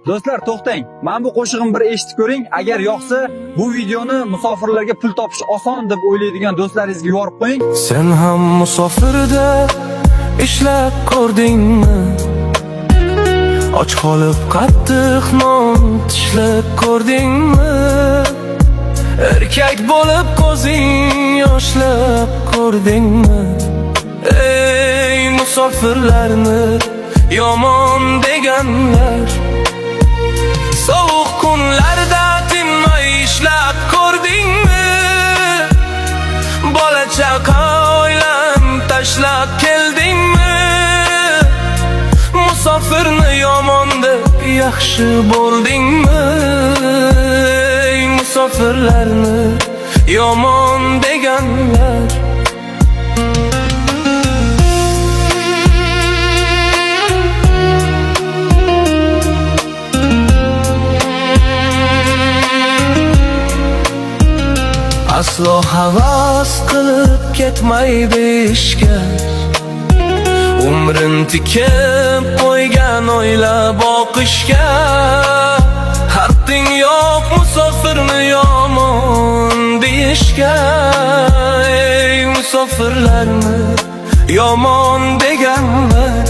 Do'stlar to'xtang. Men bu qo'shig'imni bir eshitib ko'ring. Agar yoqsa, bu videoni musofirlarga pul topish oson deb o'ylaydigan do'stlaringizga yuborib qo'ying. Sen ham musofirda ishlab ko'rdingmi? Och qolib qattiq non tishlab ko'rdingmi? Erkak bo'lib ko'zing yoshlab ko'rdingmi? Ey musofirlarni yomon deganlar, sovuq kunlarda tinmay ishlab ko'rdingmi? Bola chaqa oilan tashlab keldingmi? Musofirni yomon deb yaxshi bo'ldingmi? Ey musofirlarni yomon deganlar, aslo havas qilib ketmaydi ishga. Umrin tikib qo'ygan oila boqishga. Haqqing yo'q musofirni yomon deyishga. Ey musofirlarni yomon deganlar,